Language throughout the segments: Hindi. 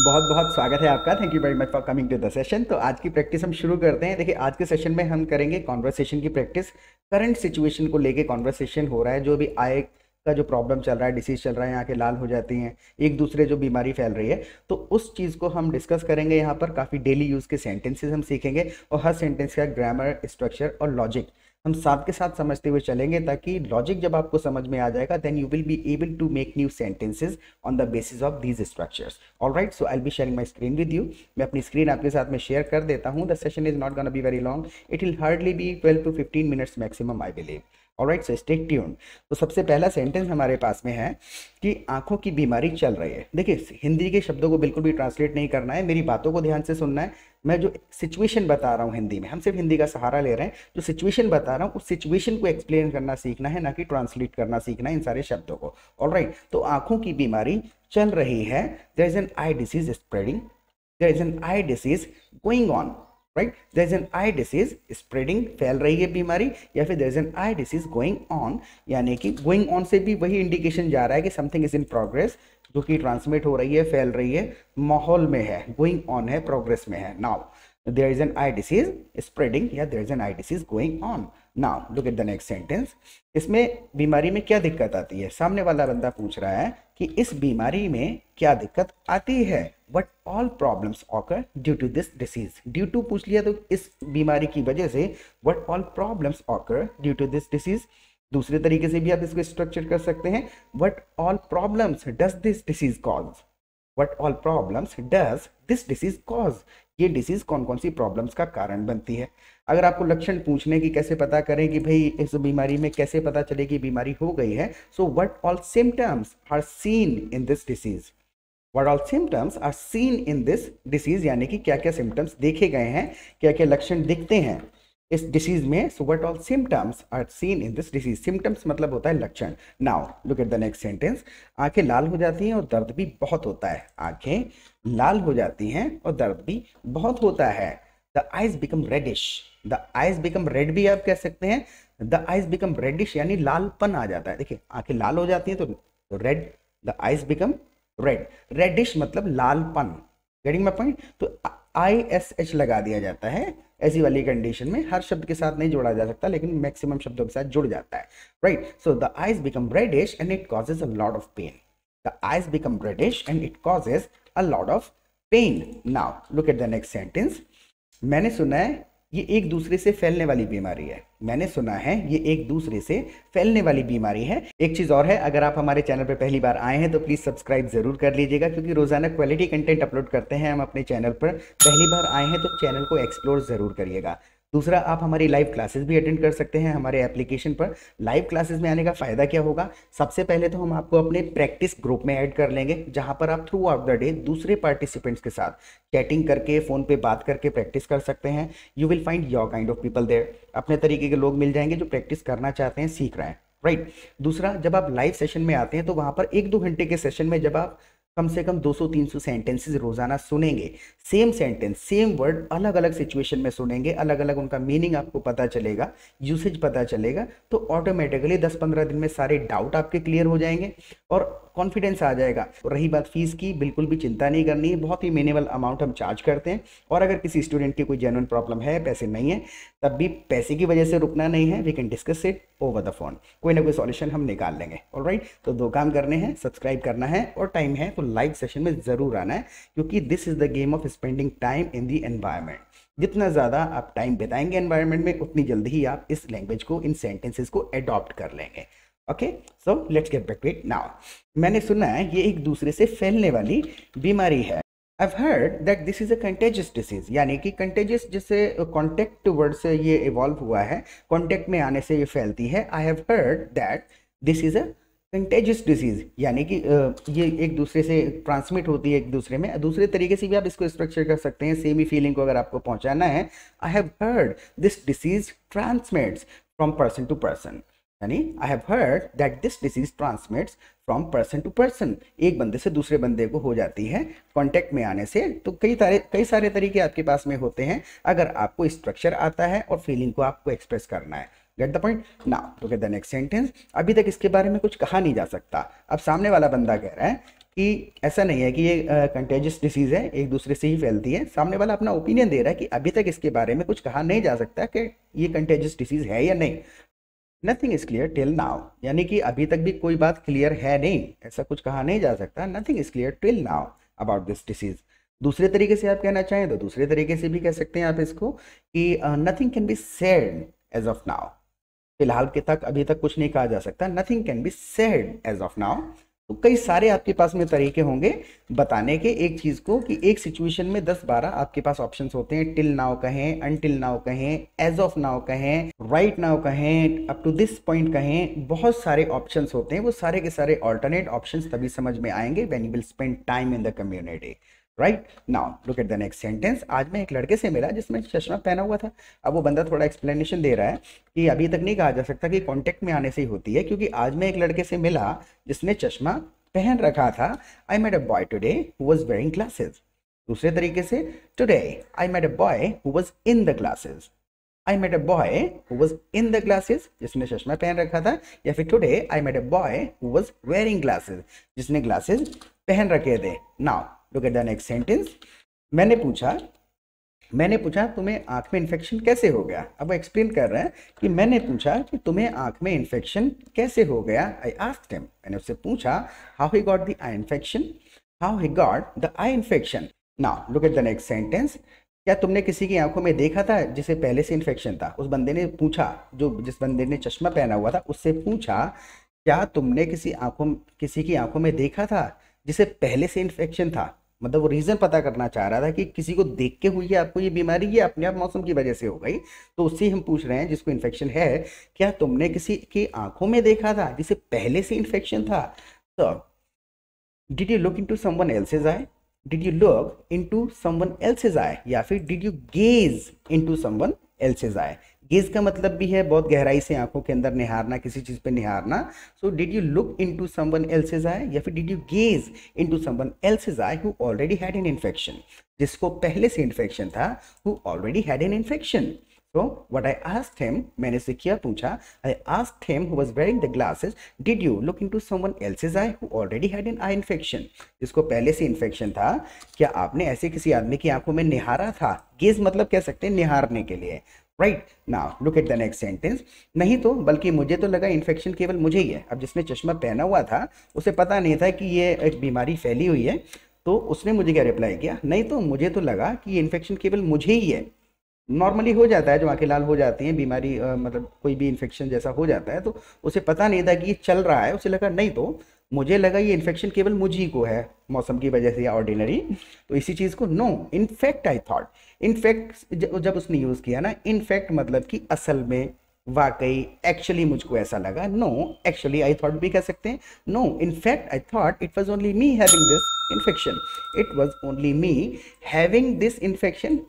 बहुत बहुत स्वागत है आपका। Thank you very much for coming to the session. तो आज की प्रैक्टिस हम शुरू करते हैं। देखिए, आज के सेशन में हम करेंगे कॉन्वर्सेशन की प्रैक्टिस। करंट सिचुएशन को लेके कॉन्वर्सेशन हो रहा है, जो भी आय का जो प्रॉब्लम चल रहा है, डिसीज चल रहा है, आंखें लाल हो जाती हैं, एक दूसरे जो बीमारी फैल रही है, तो उस चीज़ को हम डिस्कस करेंगे। यहाँ पर काफ़ी डेली यूज़ के सेंटेंसेस हम सीखेंगे और हर सेंटेंस का ग्रामर, स्ट्रक्चर और लॉजिक हम साथ के साथ समझते हुए चलेंगे, ताकि लॉजिक जब आपको समझ में आ जाएगा then you will be able to make new sentences on the basis of these structures. Alright, so I will be sharing my screen with you. मैं अपनी स्क्रीन आपके साथ में शेयर कर देता हूँ। The session is not gonna be very long, it will hardly be 12 to 15 minutes maximum, I believe. Alright, so stay tuned. तो सबसे पहला सेंटेंस हमारे पास में है कि आंखों की बीमारी चल रही है। देखिए, हिंदी के शब्दों को बिल्कुल भी ट्रांसलेट नहीं करना है, मेरी बातों को ध्यान से सुनना है। मैं जो सिचुएशन बता रहा हूँ हिंदी में, हम सिर्फ हिंदी का सहारा ले रहे हैं। जो सिचुएशन बता रहा हूँ उस सिचुएशन को एक्सप्लेन करना सीखना है, ना कि ट्रांसलेट करना सीखना है इन सारे शब्दों को। ऑलराइट, तो आंखों की बीमारी चल रही है। There is an eye disease spreading, there is an eye disease going on. Right, there is an eye disease spreading, फैल रही है बीमारी, या फिर there is an eye disease going on, यानी कि गोइंग ऑन से भी वही इंडिकेशन जा रहा है कि समथिंग इज इन प्रोग्रेस, जो कि ट्रांसमिट हो रही है, फैल रही है, माहौल में है, गोइंग ऑन है, प्रोग्रेस में है। Now there is an eye disease spreading या there is an eye disease going on. Now look at the next sentence. इसमें बीमारी में क्या दिक्कत आती है? सामने वाला बंदा पूछ रहा है कि इस बीमारी में क्या दिक्कत आती है। What all problems occur due to this disease? Due to पूछ लिया तो इस बीमारी की वजह से what all problems occur due to this disease? दूसरे तरीके से भी आप इसको स्ट्रक्चर कर सकते हैं, what all problems does this disease cause? What all problems does this disease cause? ये डिसीज कौन कौन सी प्रॉब्लम्स का कारण बनती है। अगर आपको लक्षण पूछने की कैसे पता करें कि भाई इस बीमारी में कैसे पता चले कि बीमारी हो गई है, so what all symptoms are seen in this disease. What all symptoms are seen in this disease, यानी कि क्या क्या सिम्टम्स देखे गए हैं, क्या क्या लक्षण दिखते हैं इस डिसीज में। So what all symptoms are seen in this disease? Symptoms मतलब होता है लक्षण। Now look at the next sentence. आंखें लाल हो जाती हैं और दर्द भी बहुत होता है। आंखें लाल हो जाती हैं और दर्द भी बहुत होता है। The eyes become reddish. The eyes become red भी आप कह सकते हैं। The eyes become reddish यानी लालपन आ जाता है। देखिए, आंखें लाल हो जाती हैं तो red, the eyes become red, reddish मतलब लालपन। Getting my point? तो ISH लगा दिया जाता है ऐसी वाली कंडीशन में। हर शब्द के साथ नहीं जोड़ा जा सकता, लेकिन मैक्सिमम शब्दों के साथ जुड़ जाता है। Right, so the eyes become reddish and it causes a lot of pain. The eyes become reddish and it causes a lot of pain. Now look at the next sentence. मैंने सुना है ये एक दूसरे से फैलने वाली बीमारी है। मैंने सुना है ये एक दूसरे से फैलने वाली बीमारी है। एक चीज़ और है, अगर आप हमारे चैनल पर पहली बार आए हैं तो प्लीज़ सब्सक्राइब जरूर कर लीजिएगा, क्योंकि रोजाना क्वालिटी कंटेंट अपलोड करते हैं हम अपने चैनल पर। पहली बार आए हैं तो चैनल को एक्सप्लोर जरूर करिएगा। दूसरा, आप हमारी लाइव क्लासेस भी अटेंड कर सकते हैं हमारे एप्लीकेशन पर। लाइव क्लासेस में आने का फ़ायदा क्या होगा? सबसे पहले तो हम आपको अपने प्रैक्टिस ग्रुप में ऐड कर लेंगे, जहां पर आप थ्रू आउट द डे दूसरे पार्टिसिपेंट्स के साथ चैटिंग करके, फ़ोन पे बात करके प्रैक्टिस कर सकते हैं। You will find your kind of people there. अपने तरीके के लोग मिल जाएंगे जो प्रैक्टिस करना चाहते हैं, सीख रहे हैं। राइट, दूसरा, जब आप लाइव सेशन में आते हैं तो वहाँ पर 1-2 घंटे के सेशन में जब आप कम से कम 200-300 सेंटेंसेस रोजाना सुनेंगे, सेम सेंटेंस सेम वर्ड अलग अलग सिचुएशन में सुनेंगे, अलग अलग उनका मीनिंग आपको पता चलेगा, यूसेज पता चलेगा, तो ऑटोमेटिकली 10-15 दिन में सारे डाउट आपके क्लियर हो जाएंगे और कॉन्फिडेंस आ जाएगा। रही बात फीस की, बिल्कुल भी चिंता नहीं करनी है, बहुत ही मिनिमल अमाउंट हम चार्ज करते हैं। और अगर किसी स्टूडेंट की कोई जेन्युइन प्रॉब्लम है, पैसे नहीं है, तब भी पैसे की वजह से रुकना नहीं है। We can discuss it over the phone, कोई ना कोई सॉल्यूशन हम निकाल लेंगे। ऑलराइट, तो 2 काम करने हैं, सब्सक्राइब करना है और टाइम है तो लाइव सेशन में जरूर आना है, क्योंकि this is the game of spending time in the environment. जितना ज़्यादा आप टाइम बिताएंगे एनवायरनमेंट में, उतनी जल्दी ही आप इस लैंग्वेज को, इन सेंटेंसेस को अडॉप्ट कर लेंगे। Okay, so let's get back to it now. मैंने सुना है ये एक दूसरे से फैलने वाली बीमारी है। I've heard that this is a contagious disease, यानी कि contagious जिससे कॉन्टेक्ट वर्ड से ये इवॉल्व हुआ है, कॉन्टेक्ट में आने से ये फैलती है। I have heard that this is a contagious disease, यानी कि ये एक दूसरे से ट्रांसमिट होती है एक दूसरे में। दूसरे तरीके से भी आप इसको स्ट्रक्चर कर सकते हैं, सेम ही फीलिंग को अगर आपको पहुंचाना है। I have heard this disease transmits from person to person, यानी I have heard that this disease transmits from person to person. एक बंदे से दूसरे बंदे को हो जाती है कांटेक्ट में आने से। तो कई सारे तरीके आपके पास में होते हैं, अगर आपको स्ट्रक्चर आता है और फीलिंग को आपको एक्सप्रेस करना है। Get the point? Now look at the next sentence. अभी तक इसके बारे में कुछ कहा नहीं जा सकता। अब सामने वाला बंदा कह रहा है कि ऐसा नहीं है कि ये कंटेजियस डिसीज है, एक दूसरे से ही फैलती है। सामने वाला अपना ओपिनियन दे रहा है कि अभी तक इसके बारे में कुछ कहा नहीं जा सकता कि ये कंटेजियस डिसीज है या नहीं। Nothing is clear till now, यानी कि अभी तक भी कोई बात क्लियर है नहीं, ऐसा कुछ कहा नहीं जा सकता। Nothing is clear till now about this disease. दूसरे तरीके से आप कहना चाहें तो दूसरे तरीके से भी कह सकते हैं आप इसको कि nothing can be said as of now, फिलहाल के तक अभी तक कुछ नहीं कहा जा सकता। Nothing can be said as of now. तो कई सारे आपके पास में तरीके होंगे बताने के एक चीज को, कि एक सिचुएशन में 10-12 आपके पास ऑप्शंस होते हैं। टिल नाउ कहें, अनटिल नाउ कहें, एज ऑफ नाउ कहें, राइट नाउ कहें, अप टू दिस पॉइंट कहें, बहुत सारे ऑप्शंस होते हैं। वो सारे के सारे ऑल्टरनेट ऑप्शंस तभी समझ में आएंगे when you will spend time in the community. Right now look at the next sentence. आज मैं एक लड़के से मिला जिसमें चश्मा पहना हुआ था। अब वो बंदा थोड़ा एक्सप्लेनेशन दे रहा है कि अभी तक नहीं कहा जा सकता कि कांटेक्ट में आने से ही होती है, क्योंकि आज मैं एक लड़के से मिला जिसने चश्मा पहन रखा था। I met a boy today who was wearing glasses. दूसरे तरीके से, today I met a boy who was in the glasses. I met a boy who was in the glasses, जिसने चश्मा पहन रखा था। या फिर today I met a boy who was wearing glasses, जिसने ग्लासेस पहन रखे थे। Now look at the next sentence. मैंने पूछा तुम्हें आंख में इन्फेक्शन कैसे हो गया। अब वो एक्सप्लेन कर रहे हैं कि मैंने पूछा कि तुम्हें आंख में इन्फेक्शन कैसे हो गया। आई आस्क्ड हिम, मैंने उससे पूछा how he got the eye infection, how he got the eye infection. Now look at the next sentence. क्या तुमने किसी की आंखों में देखा था जिसे पहले से इन्फेक्शन था। उस बंदे ने पूछा, जिस बंदे ने चश्मा पहना हुआ था उससे पूछा, क्या तुमने किसी की आंखों में देखा था जिसे पहले से इन्फेक्शन था। मतलब वो रीजन पता करना चाह रहा था कि किसी को देख के हुई है आपको ये बीमारी, ये अपने आप मौसम की वजह से हो गई। तो उससे हम पूछ रहे हैं जिसको इन्फेक्शन है, क्या तुमने किसी की आंखों में देखा था जिसे पहले से इन्फेक्शन था। तो did you look into someone else's eye, did you look into someone else's eye, या फिर did you gaze into someone else's eye. Gaze का मतलब भी है बहुत गहराई से आंखों के अंदर निहारना, किसी चीज पे निहारना। So did you look into someone else's eye, या फिर did you gaze into someone else's eye who already had an infection, जिसको पहले से इन्फेक्शन था, who already had an infection. So what I asked him, मैंने से क्या पूछा, I asked him who was wearing the glasses, did you look into someone else's eye who already had an eye infection, जिसको पहले से इन्फेक्शन था, क्या आपने ऐसे किसी आदमी की आंखों में निहारा था। गेज मतलब कह सकते हैं निहारने के लिए। Right now look at the next sentence. नहीं तो, बल्कि मुझे तो लगा इन्फेक्शन केवल मुझे ही है। अब जिसने चश्मा पहना हुआ था उसे पता नहीं था कि ये एक बीमारी फैली हुई है, तो उसने मुझे क्या रिप्लाई किया, नहीं तो मुझे तो लगा कि ये इन्फेक्शन केवल मुझे ही है। नॉर्मली हो जाता है, जो आंखें लाल हो जाती हैं, बीमारी मतलब कोई भी इन्फेक्शन जैसा हो जाता है, तो उसे पता नहीं था कि ये चल रहा है। उसे लगा नहीं तो मुझे लगा ये इन्फेक्शन केवल मुझी को है मौसम की वजह से या ऑर्डिनरी। तो इसी चीज़ को no in fact I thought, in fact जब उसने यूज़ किया ना, इनफैक्ट मतलब कि असल में, वाकई, एक्चुअली मुझको ऐसा लगा। नो एक्चुअली आई थॉट भी कह सकते हैं। No in fact I thought it was only me having this infection, it was only me having this infection.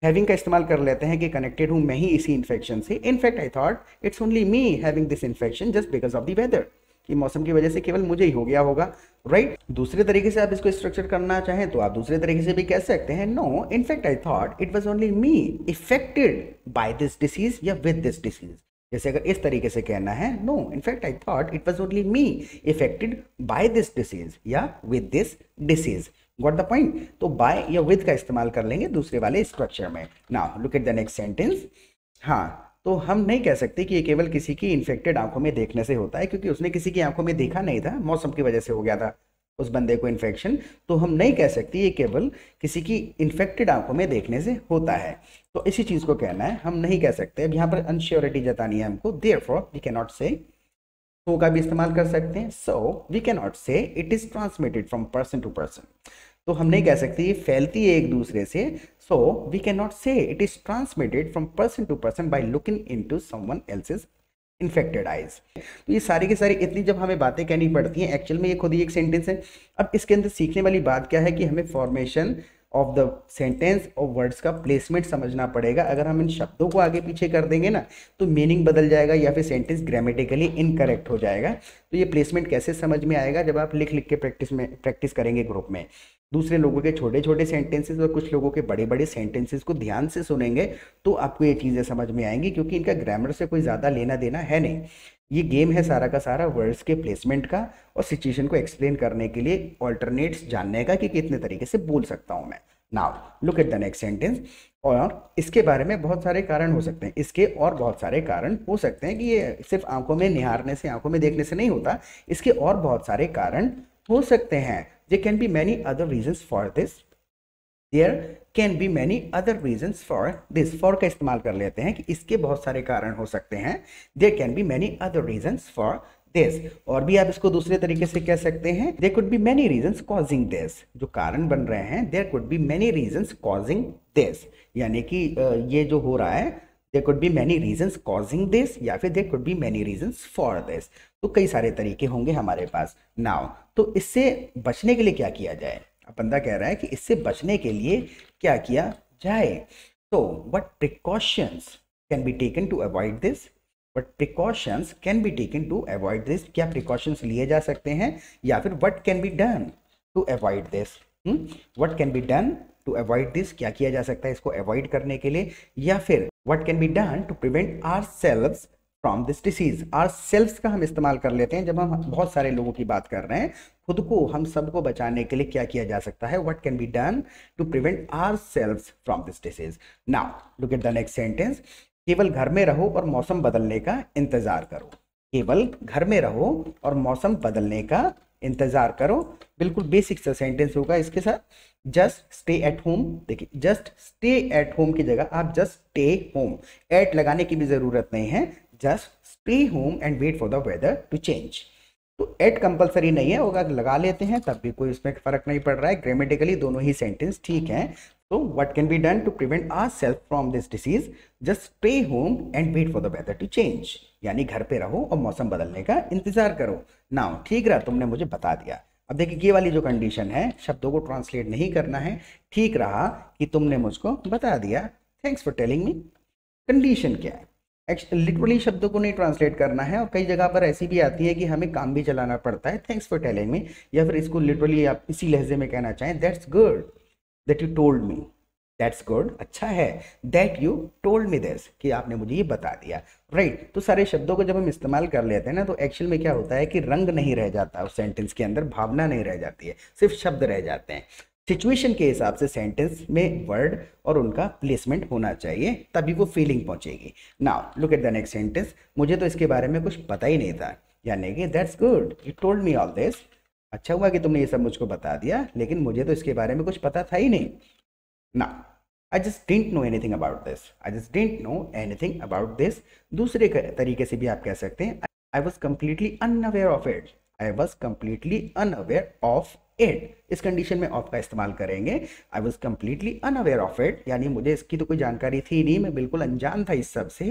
Having का इस्तेमाल कर लेते हैं कि कनेक्टेड हूं मैं ही इसी इन्फेक्शन से। In fact I thought it's only me having this infection just because of the weather, कि मौसम की वजह से केवल मुझे ही हो गया होगा। राइट दूसरे तरीके से आप इसको स्ट्रक्चर करना चाहें तो आप दूसरे तरीके से भी कह सकते हैं, no in fact I thought it was only me affected by this disease या विद दिस डिसीज। जैसे अगर इस तरीके से कहना है, no in fact I thought it was only me affected by this disease या with this disease. Got the point. तो बाय या विद का इस्तेमाल कर लेंगे दूसरे वाले स्ट्रक्चर में। Now look at the next sentence. हाँ, तो हम नहीं कह सकते कि ये केवल किसी की इन्फेक्टेड आंखों में देखने से होता है, क्योंकि उसने किसी की आंखों में देखा नहीं था, मौसम की वजह से हो गया था उस बंदे को इन्फेक्शन। तो हम नहीं कह सकते ये केवल किसी की इन्फेक्टेड आंखों में देखने से होता है। तो इसी चीज को कहना है, हम नहीं कह सकते। अब यहाँ पर अनश्योरिटी जतानी है हमको, देयरफॉर वी कैन नॉट से। सो का भी इस्तेमाल कर सकते हैं, so we can not say it is transmitted from person to person. तो हम नहीं कह सकते ये फैलती है एक दूसरे से। So we can not say it is transmitted from person to person by looking into someone else's infected eyes. तो ये सारी की सारी इतनी जब हमें बातें कहनी पड़ती हैं, एक्चुअल में ये खुद ही एक सेंटेंस है। अब इसके अंदर सीखने वाली बात क्या है कि हमें फॉर्मेशन ऑफ द सेंटेंस और वर्ड्स का प्लेसमेंट समझना पड़ेगा। अगर हम इन शब्दों को आगे पीछे कर देंगे ना, तो मीनिंग बदल जाएगा या फिर सेंटेंस ग्रामेटिकली इनकरेक्ट हो जाएगा। तो ये प्लेसमेंट कैसे समझ में आएगा, जब आप लिख लिख के प्रैक्टिस करेंगे ग्रुप में। दूसरे लोगों के छोटे छोटे सेंटेंसेस और कुछ लोगों के बड़े बड़े सेंटेंसेस को ध्यान से सुनेंगे तो आपको ये चीज़ें समझ में आएंगी, क्योंकि इनका ग्रामर से कोई ज़्यादा लेना देना है नहीं। ये गेम है सारा का सारा वर्ड्स के प्लेसमेंट का और सिचुएशन को एक्सप्लेन करने के लिए ऑल्टरनेट्स जानने का कि कितने तरीके से बोल सकता हूँ मैं। Now look at the next sentence. और इसके बारे में बहुत सारे कारण हो सकते हैं, इसके और बहुत सारे कारण हो सकते हैं कि ये सिर्फ आंखों में निहारने से, आंखों में देखने से नहीं होता, इसके और बहुत सारे कारण हो सकते हैं। There can be many other reasons for this. There can be many other reasons for this. For का इस्तेमाल कर लेते हैं कि इसके बहुत सारे कारण हो सकते हैं। There can be many other reasons for this. और भी आप इसको दूसरे तरीके से कह सकते हैं, There could be many reasons causing this. जो कारण बन रहे हैं, There could be many reasons causing this. यानी कि ये जो हो रहा है, There could be many reasons causing this या फिर there could be many reasons for this. तो कई सारे तरीके होंगे हमारे पास। नाउ तो इससे बचने के लिए क्या किया जाए? अब बंदा कह रहा है कि इससे बचने के लिए क्या किया जाए। तो what precautions can be taken to avoid this? What precautions can be taken to avoid this? क्या प्रिकॉशंस लिए जा सकते हैं? या फिर what can be done to avoid this? What can be done to avoid this? क्या किया जा सकता है इसको अवॉइड करने के लिए? या फिर what can be done to prevent ourselves from this disease? Ourselves का हम इस्तेमाल कर लेते हैं जब हम बहुत सारे लोगों की बात कर रहे हैं। खुद को, हम सबको बचाने के लिए क्या किया जा सकता है? What can be done to prevent ourselves from this disease? Now look at the next sentence. केवल घर में रहो और मौसम बदलने का इंतजार करो। केवल घर में रहो और मौसम बदलने का इंतजार करो। बिल्कुल बेसिक सा सेंटेंस होगा इसके साथ। जस्ट स्टे एट होम, देखिए जस्ट स्टे एट होम की जगह आप जस्ट स्टे होम, एट लगाने की भी जरूरत नहीं है। Just stay home and wait for the weather to change. तो एट कंपलसरी नहीं है, होगा लगा लेते हैं तब भी कोई इसमें फर्क नहीं पड़ रहा है। ग्रामेटिकली दोनों ही सेंटेंस ठीक हैं। तो what can be done to prevent ourself from this disease? Just stay home and wait for the weather to change. यानी घर पे रहो और मौसम बदलने का इंतजार करो। नाउ ठीक रहा, तुमने मुझे बता दिया। अब देखिए ये वाली जो कंडीशन है, शब्दों को ट्रांसलेट नहीं करना है। ठीक रहा कि तुमने मुझको बता दिया, thanks for telling me. Condition क्या है? लिटरली शब्दों को नहीं ट्रांसलेट करना है। और कई जगह पर ऐसी भी आती है कि हमें काम भी चलाना पड़ता है, थैंक्स फॉर टेलिंग मी। या फिर इसको लिटरली आप इसी लहजे में कहना चाहें, that's good that you told me. That's good, अच्छा है। That you told me this, कि आपने मुझे ये बता दिया। राइट तो सारे शब्दों को जब हम इस्तेमाल कर लेते हैं ना, तो एक्चुअल में क्या होता है कि रंग नहीं रह जाता उस सेंटेंस के अंदर, भावना नहीं रह जाती है, सिर्फ शब्द रह जाते हैं। सिचुएशन के हिसाब से सेंटेंस में वर्ड और उनका प्लेसमेंट होना चाहिए, तभी वो फीलिंग पहुंचेगी। Now look at the next sentence. मुझे तो इसके बारे में कुछ पता ही नहीं था, यानी कि that's good you told me all this. अच्छा हुआ कि तुमने ये सब मुझको बता दिया, लेकिन मुझे तो इसके बारे में कुछ पता था ही नहीं। ना I just didn't know anything about this. I just didn't know anything about this. दूसरे तरीके से भी आप कह सकते हैं, I was completely unaware of it. I was completely unaware of it. इस कंडीशन में ऑफ का इस्तेमाल करेंगे। I was completely unaware of it, यानी मुझे इसकी तो कोई जानकारी थी नहीं, मैं बिल्कुल अनजान था इस सब से।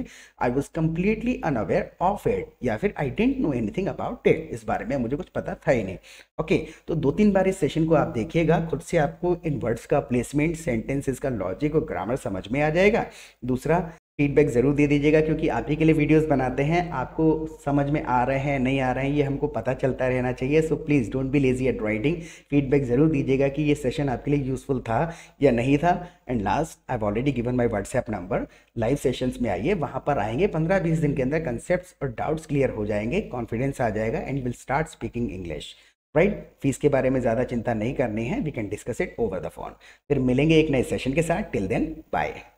I was completely unaware of it, या फिर I didn't know anything about it. इस बारे में मुझे कुछ पता था ही नहीं। ओके तो 2-3 बार इस सेशन को आप देखिएगा, खुद से आपको इन वर्ड्स का प्लेसमेंट, सेंटेंसेस का लॉजिक और ग्रामर समझ में आ जाएगा। दूसरा, फीडबैक ज़रूर दे दीजिएगा, क्योंकि आप ही के लिए वीडियोस बनाते हैं। आपको समझ में आ रहे हैं नहीं आ रहे हैं ये हमको पता चलता रहना चाहिए। So please don't be lazy at writing. Feedback ज़रूर दीजिएगा कि ये सेशन आपके लिए यूज़फुल था या नहीं था। And last, I have already given my WhatsApp number. Live sessions में आइए, वहाँ पर आएंगे 15-20 दिन के अंदर कंसेप्ट्स और डाउट्स क्लियर हो जाएंगे, कॉन्फिडेंस आ जाएगा and you will start speaking English. Right fees के बारे में ज़्यादा चिंता नहीं करनी है, we can discuss it over the phone. फिर मिलेंगे एक नए सेशन के साथ। Till then bye.